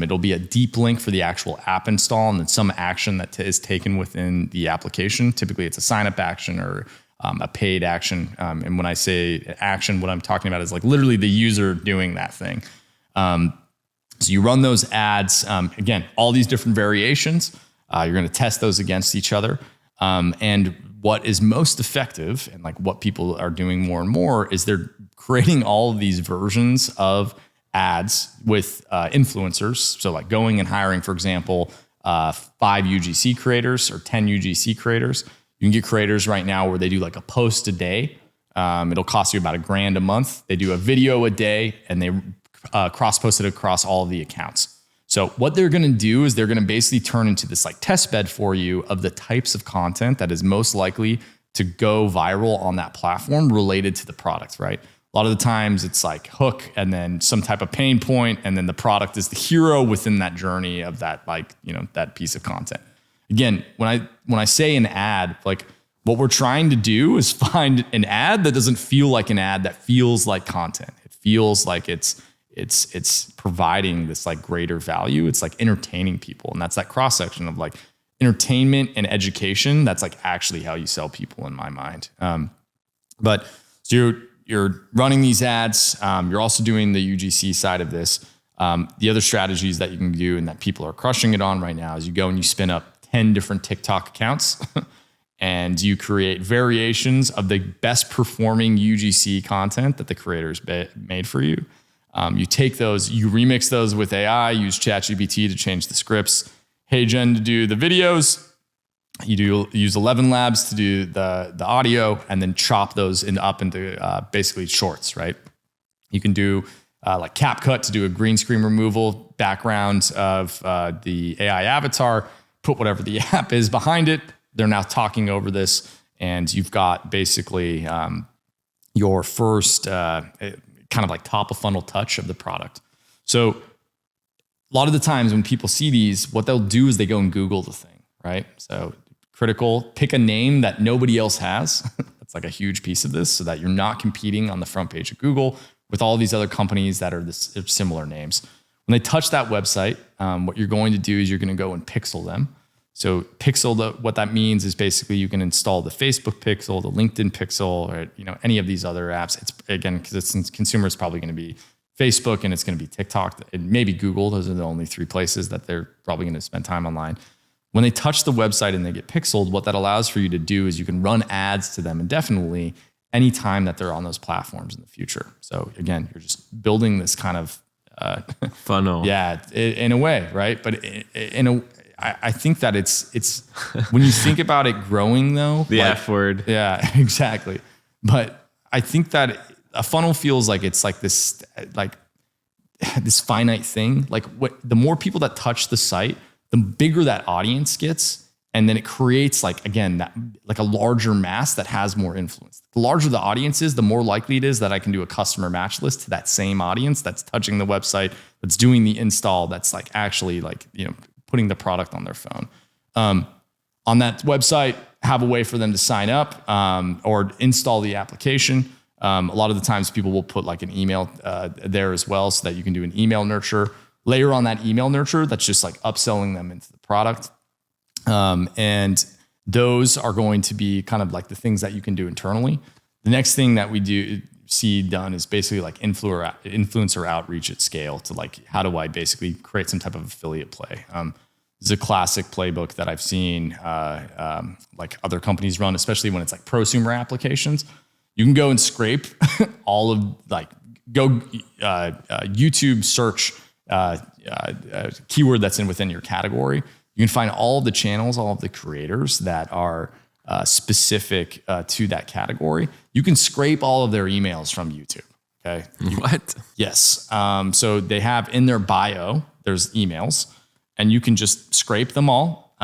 Speaker 2: It'll be a deep link for the actual app install, and then some action that is taken within the application. Typically, it's a sign up action or a paid action. And when I say action, what I'm talking about is like literally the user doing that thing. So you run those ads. Again, all these different variations. You're going to test those against each other. And what is most effective, and like what people are doing more and more, is they're creating all of these versions of ads with influencers. So like going and hiring, for example, 5 UGC creators or 10 UGC creators. You can get creators right now where they do like a post a day. It'll cost you about $1,000 a month. They do a video a day, and they cross-post it across all of the accounts. So what they're going to do is they're going to basically turn into this like test bed for you of the types of content that is most likely to go viral on that platform related to the product, right? A lot of the times it's like hook and then some type of pain point, and then the product is the hero within that journey of that, that piece of content. Again, when I say an ad, like what we're trying to do is find an ad that doesn't feel like an ad, that feels like content. It feels like it's providing this like greater value. It's like entertaining people. And that's that cross section of like entertainment and education. That's like actually how you sell people in my mind. But so you're running these ads. You're also doing the UGC side of this. The other strategies that you can do and that people are crushing it on right now is you go and you spin up 10 different TikTok accounts and you create variations of the best performing UGC content that the creators made for you. You take those, you remix those with AI, use ChatGPT to change the scripts. Hey Jen to do the videos. You use 11 Labs to do the audio, and then chop those up into basically shorts, right? You can do like CapCut to do a green screen removal, background of the AI avatar, put whatever the app is behind it. They're now talking over this, and you've got basically your first kind of like top of funnel touch of the product. So a lot of the times when people see these, what they'll do is they go and Google the thing, right? So critical, pick a name that nobody else has. That's like a huge piece of this, so that you're not competing on the front page of Google with all these other companies that are similar names. When they touch that website, what you're going to do is you're going to go and pixel them. So pixel, what that means is basically you can install the Facebook pixel, the LinkedIn pixel, or any of these other apps. It's again, because it's consumer, it's probably going to be Facebook and it's going to be TikTok and maybe Google. Those are the only three places that they're probably going to spend time online. When they touch the website and they get pixeled, what that allows for you to do is you can run ads to them indefinitely anytime that they're on those platforms in the future. So again, you're just building this kind of
Speaker 1: funnel.
Speaker 2: Yeah, in a way, right? But I think that it's when you think about it growing though.
Speaker 1: The F word.
Speaker 2: Yeah, exactly. But I think that a funnel feels like it's like this finite thing. Like the more people that touch the site, the bigger that audience gets. And then it creates a larger mass that has more influence. The larger the audience is, the more likely it is that I can do a customer match list to that same audience that's touching the website, that's doing the install, that's actually putting the product on their phone. On that website, have a way for them to sign up or install the application. A lot of the times people will put an email there as well so that you can do an email nurture. Layer on that email nurture that's just upselling them into the product. And those are going to be kind of the things that you can do internally. The next thing that we see done is basically influencer outreach at scale to how do I basically create some type of affiliate play. It's a classic playbook that I've seen other companies run, especially when it's prosumer applications. You can go and scrape all of YouTube search keyword that's within your category. You can find all of the channels, all of the creators that are specific to that category. You can scrape all of their emails from YouTube. Okay.
Speaker 1: What?
Speaker 2: Yes. So they have in their bio, there's emails, and you can just scrape them all.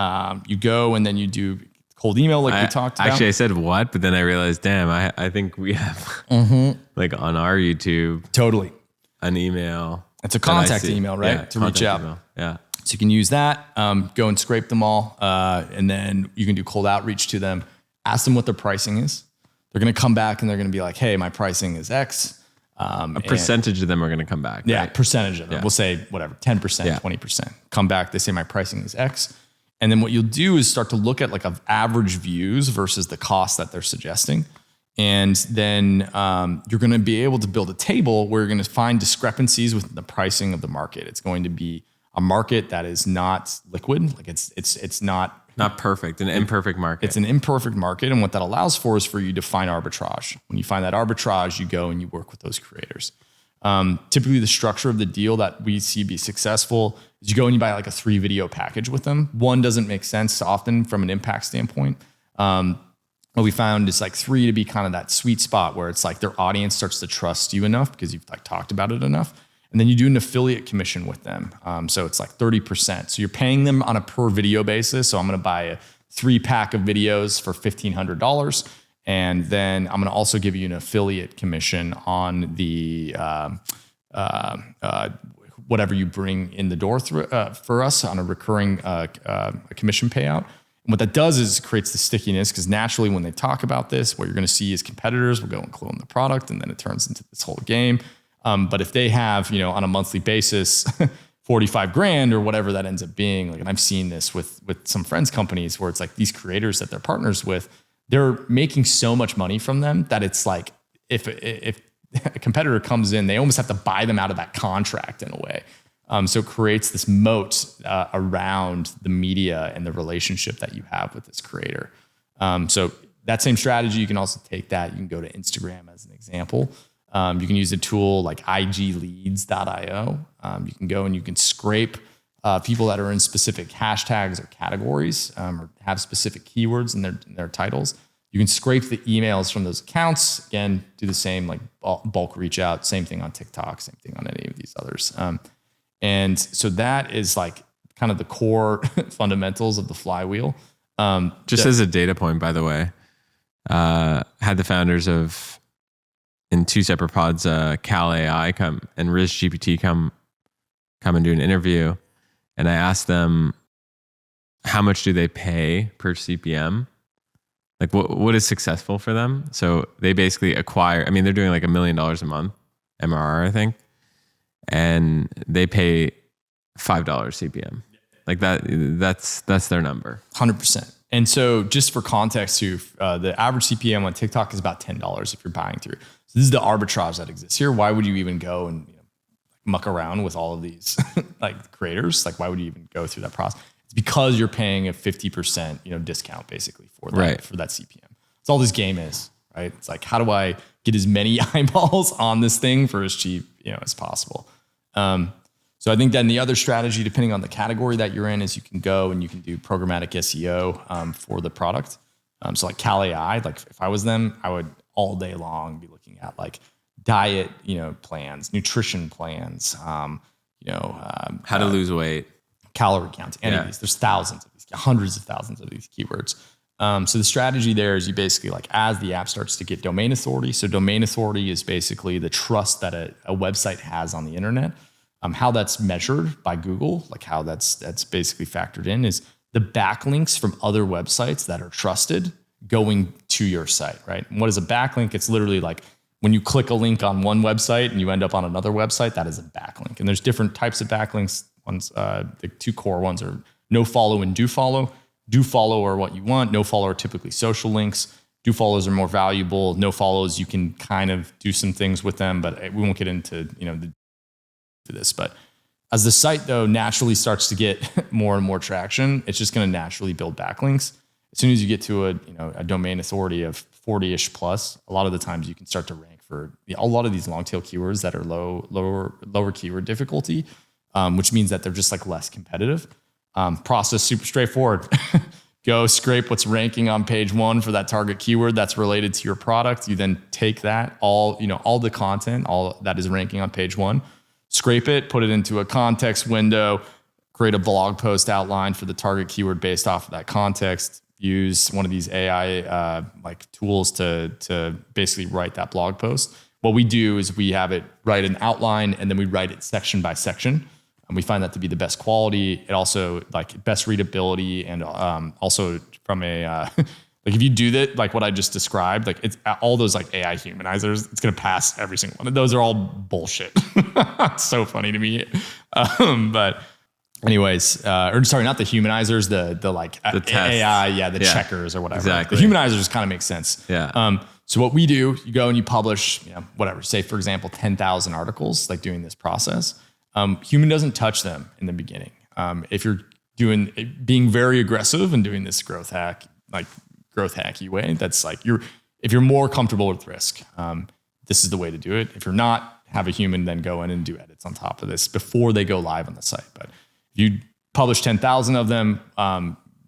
Speaker 2: You go and then you do cold email we talked about.
Speaker 1: Actually, I said what, but then I realized, damn, I think we have on our YouTube.
Speaker 2: Totally.
Speaker 1: An email.
Speaker 2: It's a contact email, right?
Speaker 1: Yeah,
Speaker 2: to reach out.
Speaker 1: Email. Yeah.
Speaker 2: So you can use that, go and scrape them all. And then you can do cold outreach to them, ask them what their pricing is. They're going to come back and they're going to be like, hey, my pricing is X.
Speaker 1: A percentage of them are going to come back.
Speaker 2: Yeah.
Speaker 1: Right?
Speaker 2: Percentage of them. Yeah. We'll say whatever, 10%, 20%. Come back. They say my pricing is X. And then what you'll do is start to look at average views versus the cost that they're suggesting. And then you're going to be able to build a table where you're going to find discrepancies with the pricing of the market. It's going to be a market that is not liquid. It's not
Speaker 1: perfect, an imperfect market.
Speaker 2: It's an imperfect market. And what that allows for is for you to find arbitrage. When you find that arbitrage, you go and you work with those creators. Typically the structure of the deal that we see be successful is you go and you buy a 3-video package with them. One doesn't make sense often from an impact standpoint. What we found is 3 to be kind of that sweet spot where it's their audience starts to trust you enough because you've talked about it enough. And then you do an affiliate commission with them. So it's 30%. So you're paying them on a per video basis. So I'm going to buy a 3-pack of videos for $1,500. And then I'm going to also give you an affiliate commission on the whatever you bring in the door for us on a recurring commission payout. And what that does is creates the stickiness because naturally when they talk about this, what you're going to see is competitors will go and clone the product and then it turns into this whole game. But if they have, on a monthly basis, 45 grand or whatever that ends up being, and I've seen this with some friends' companies where it's these creators that they're partners with, they're making so much money from them that it's if a competitor comes in, they almost have to buy them out of that contract in a way. So it creates this moat around the media and the relationship that you have with this creator. So that same strategy, you can also take that. You can go to Instagram as an example. You can use a tool like igleads.io. You can go and you can scrape people that are in specific hashtags or categories or have specific keywords in their titles. You can scrape the emails from those accounts. Again, do the same bulk reach out. Same thing on TikTok. Same thing on any of these others. And so that is kind of the core fundamentals of the flywheel.
Speaker 1: Just as a data point, by the way, had the founders of in 2 separate pods, Cal AI come and Riz GPT come and do an interview. And I asked them, how much do they pay per CPM? What is successful for them? So they basically acquire, they're doing $1 million a month, MRR, I think. and they pay $5 CPM. Like that's their number.
Speaker 2: 100%. And so just for context too, the average CPM on TikTok is about $10 if you're buying through. So this is the arbitrage that exists here. Why would you even go and muck around with all of these like creators? Like why would you even go through that process? It's because you're paying a 50% discount basically for that, for that CPM. That's all this game is, right? It's like, how do I get as many eyeballs on this thing for as cheap as possible? So I think then the other strategy, depending on the category that you're in, is you can go and you can do programmatic SEO for the product. So like Cal AI, like if I was them, I would all day long be looking at like diet, plans, nutrition plans, how
Speaker 1: to lose weight,
Speaker 2: calorie count, any of these. There's thousands of these, hundreds of thousands of these keywords. So the strategy there is you basically like as the app starts to get domain authority. So domain authority is basically the trust that a website has on the internet. How that's measured by Google, like how that's basically factored in is the backlinks from other websites that are trusted going to your site, right? And what is a backlink? It's literally like when you click a link on one website and you end up on another website, that is a backlink. And there's different types of backlinks. Ones, the two core ones are no follow and do follow. Do follow are what you want. No follow are typically social links. Do follows are more valuable. No follows, you can kind of do some things with them, but we won't get into this. But as the site though naturally starts to get more and more traction, it's just going to naturally build backlinks. As soon as you get to a domain authority of 40-ish plus, a lot of the times you can start to rank for a lot of these long tail keywords that are lower keyword difficulty, which means that they're just like less competitive. Process super straightforward. Go scrape what's ranking on page 1 for that target keyword that's related to your product. You then take that all the content, all that is ranking on page 1, scrape it, put it into a context window, create a blog post outline for the target keyword based off of that context. Use one of these AI like tools to basically write that blog post. What we do is we have it write an outline and then we write it section by section. And we find that to be the best quality. It also like best readability and also from a like if you do that like what I just described, like it's all those like AI humanizers, it's gonna pass every single one. Those are all bullshit. It's so funny to me. But anyways, or sorry, not the humanizers, the like the AI, the checkers or whatever.
Speaker 1: Exactly.
Speaker 2: The humanizers kind of make sense.
Speaker 1: Yeah.
Speaker 2: So what we do, you go and you publish, whatever, say for example, 10,000 articles, like doing this process. Human doesn't touch them in the beginning. If you're being very aggressive and doing this growth hacky way, that's like if you're more comfortable with risk, this is the way to do it. If you're not, have a human then go in and do edits on top of this before they go live on the site. But if you publish 10,000 of them,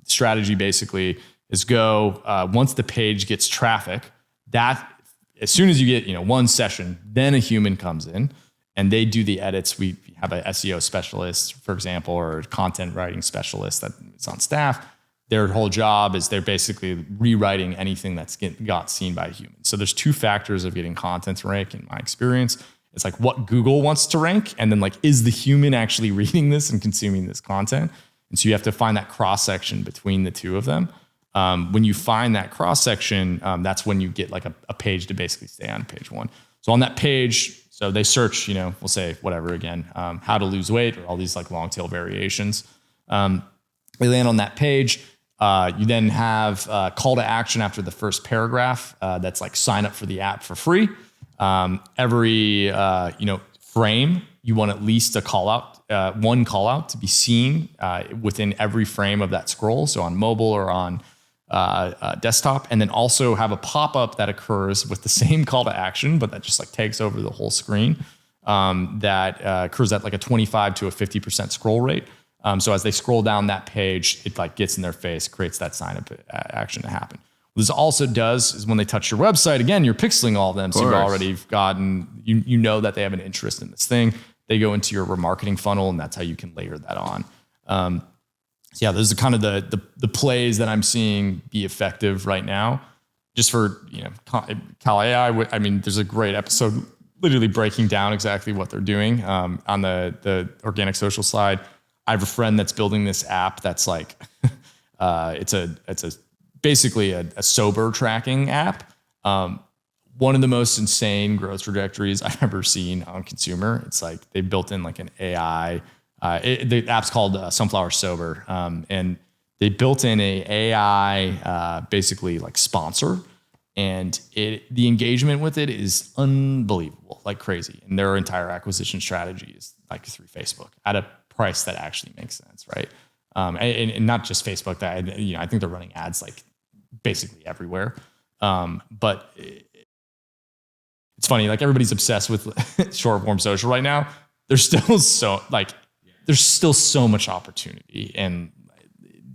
Speaker 2: strategy basically is go, once the page gets traffic, that as soon as you get, one session, then a human comes in and they do the edits. We have a SEO specialist, for example, or a content writing specialist that is on staff. Their whole job is they're basically rewriting anything that's got seen by a human. So there's two factors of getting content to rank in my experience. It's like what Google wants to rank, and then like, is the human actually reading this and consuming this content? And so you have to find that cross-section between the two of them. When you find that cross-section, that's when you get like a page to basically stay on page 1. So on that page, so they search, we'll say whatever again, how to lose weight or all these like long tail variations. They land on that page. You then have a call to action after the first paragraph. That's like sign up for the app for free. Every frame, you want at least one call out to be seen within every frame of that scroll. So on mobile or on desktop, and then also have a pop-up that occurs with the same call to action, but that just like takes over the whole screen. That occurs at like a 25 to a 50% scroll rate. So as they scroll down that page, it like gets in their face, creates that sign up action to happen. What this also does is when they touch your website, again, you're pixeling all of them. So you've already gotten, you know that they have an interest in this thing. They go into your remarketing funnel, and that's how you can layer that on. So yeah, those are kind of the plays that I'm seeing be effective right now. Just for, Cal AI, I mean, there's a great episode literally breaking down exactly what they're doing on the organic social side. I have a friend that's building this app that's like, it's basically a sober tracking app. one of the most insane growth trajectories I've ever seen on consumer. It's like they built in like an AI. The app's called Sunflower Sober, and they built in a AI basically like sponsor, and the engagement with it is unbelievable, like crazy. And their entire acquisition strategy is like through Facebook at a price that actually makes sense, right? And not just Facebook. That I think they're running ads like basically everywhere. But it's funny, like everybody's obsessed with short form social right now. There's still so much opportunity in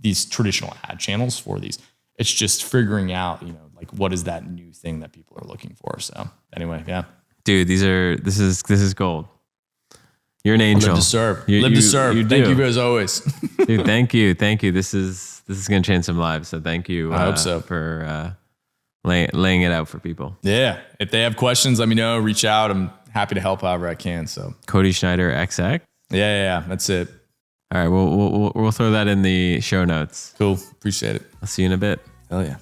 Speaker 2: these traditional ad channels for these. It's just figuring out, like what is that new thing that people are looking for. So anyway, yeah.
Speaker 1: Dude, this is gold. You're an angel.
Speaker 2: Live to serve. Live to serve. Thank you as always.
Speaker 1: Dude, thank you. This is going to change some lives. So thank you.
Speaker 2: I hope so.
Speaker 1: For laying it out for people.
Speaker 2: Yeah. If they have questions, let me know. Reach out. I'm happy to help however I can. So
Speaker 1: Cody Schneider XX.
Speaker 2: Yeah. That's it.
Speaker 1: All right. We'll throw that in the show notes.
Speaker 2: Cool. Appreciate it.
Speaker 1: I'll see you in a bit.
Speaker 2: Hell yeah.